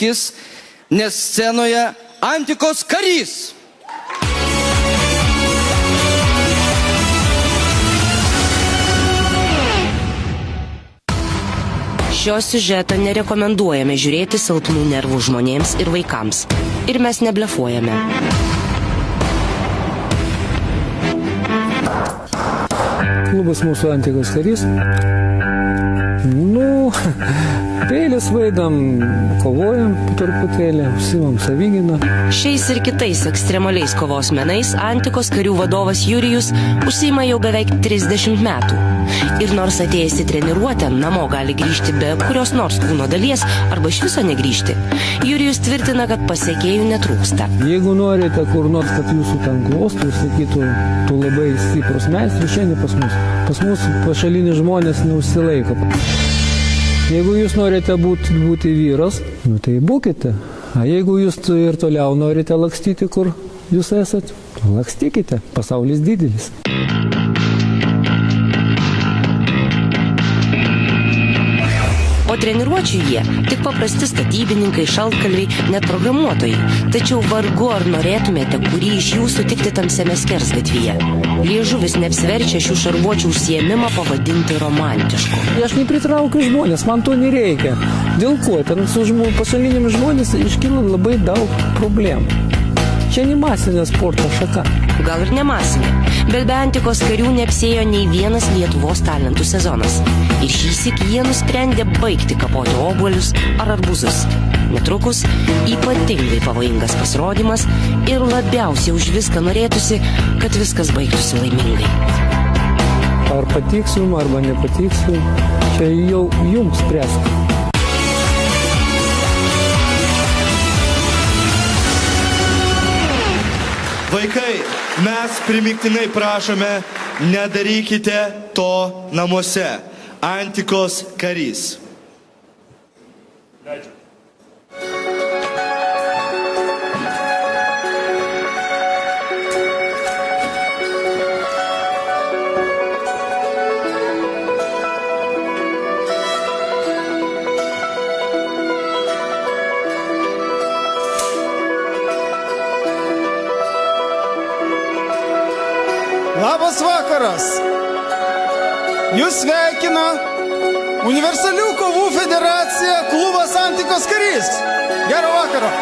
įvykis, nes scenoje Antikos karys. Šio siužeto nerekomenduojame žiūrėti silpnų nervų žmonėms ir vaikams. Ir mes neblefuojame. Klubas mūsų Antikos karys. Peilis vaidam, kovojam truputėlį, užsiimam savigyną. Šiais ir kitais ekstremaliais kovos menais Antikos karių vadovas Jurijus užsiima jau beveik 30 metų. Ir nors atėjęs į treniruotę, namo gali grįžti be kurios nors kūno dalies arba iš viso negrįžti, Jurijus tvirtina, kad pasekėjų netrūksta. Jeigu norite kur nors, kad jūsų ten glostų ir sakytų, tu labai stiprus meistras, šiandien pas mus. Pas mus pašaliniai žmonės neužsilaiko. Jeigu jūs norite būti vyras, tai būkite. A jeigu jūs ir toliau norite lakstyti, kur jūs esat, lakstykite. Pasaulis didelis. Po treniruočių jie tik paprasti statybininkai, šaltkalviai, net programuotojai. Tačiau vargu ar norėtumėte kurį iš jų sutikti tamsiame skersgatvyje. Liežuvis neapsverčia šių šarvuočių užsiėmimą pavadinti romantišku. Aš nepritraukiu žmonės, man to nereikia. Dėl ko? Ten su pašalinimis žmonės iškyla labai daug problemų. Čia ne masinė sporto šaka. Gal ir ne masinė, bet be Antikos karių neapsėjo nei vienas Lietuvos talentų sezonas. Ir šįsyk jie nusprendė baigti kapoti obuolius ar arbūzus. Netrukus ypatingai pavojingas pasirodymas ir labiausiai už viską norėtųsi, kad viskas baigtųsi laimingai. Ar patiks jums, arba nepatiks jums, čia jau jums spręsti. Vaikai, mes primygtinai prašome, nedarykite to namuose. Antikos karys. Labas vakaras! Jūs sveikina Universalių kovų federacija klubas Antikos karys. Gero vakaro!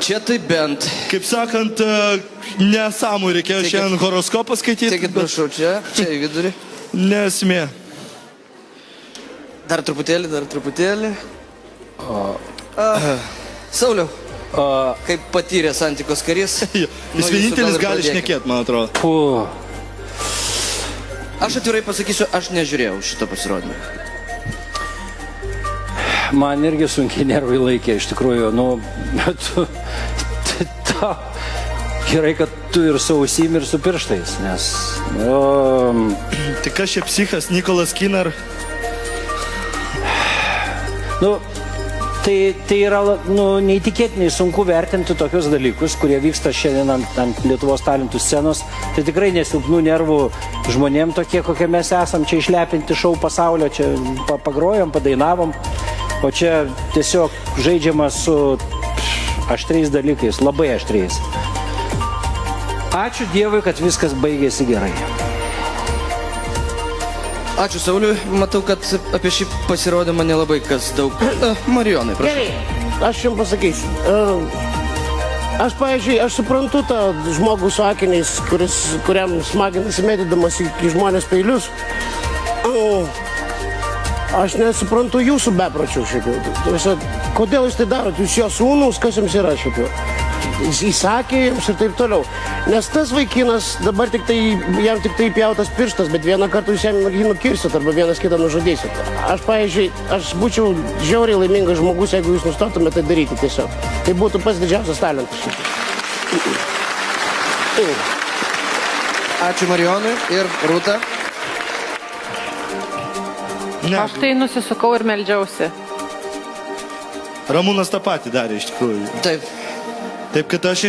čia tai bent. Kaip sakant, nesamų reikėjo Tikit- šiandien horoskopą skaityti. Tikit, prašau, čia į vidurį. Nesmė. Dar truputėlį. Sauliau, kaip patyręs antikos karys. Jis nuo jūsų vienintelis gal ir gali pradėkim. šnekėti, man atrodo. Фу. Aš atvirai pasakysiu, aš nežiūrėjau šito pasirodymą. Man irgi sunkiai nervai laikė, iš tikrųjų. Nu, gerai, kad tu ir su ausim, ir su pirštais, nes... Tai kas čia psichas, Nikolas Kinar? Nu, tai yra neįtikėtinai sunku vertinti tokius dalykus, kurie vyksta šiandien ant Lietuvos talentų scenos. Tai tikrai nesilpnų nervų žmonėm tokie, kokie mes esam, čia išlepinti šou pasaulio, čia pagrojom, padainavom, o čia tiesiog žaidžiama su aštriais dalykais, labai aštriais. Ačiū Dievui, kad viskas baigėsi gerai. Ačiū Sauliui, matau, kad apie šį pasirodymą nelabai kas daug. Marijonai, prašau. Gerai, aš jums pasakysiu. Aš, pavyzdžiui, aš suprantu tą žmogų su akiniais, kuriam smaginasi mėtydamas į žmonės peilius. Aš nesuprantu jūsų bepročių šiaip jau. Kodėl jūs tai darot? Jūs jo sūnus, kas jums yra šiaip jau? Jis įsakė jums ir taip toliau. Nes tas vaikinas dabar jam tik tai pjautas pirštas, bet vieną kartą jūs jam jį nukirsit arba vienas kitą nužudysit. Aš, pavyzdžiui, aš būčiau žiauriai laimingas žmogus, jeigu jūs nustotumėte tai daryti tiesiog. Tai būtų pats didžiausias talentas. Ačiū Marijonui ir Rūta. Ne, Aš tai nusisukau ir meldžiausi. Ramūnas tą patį darė iš tikrųjų. Taip. Taip, kad aš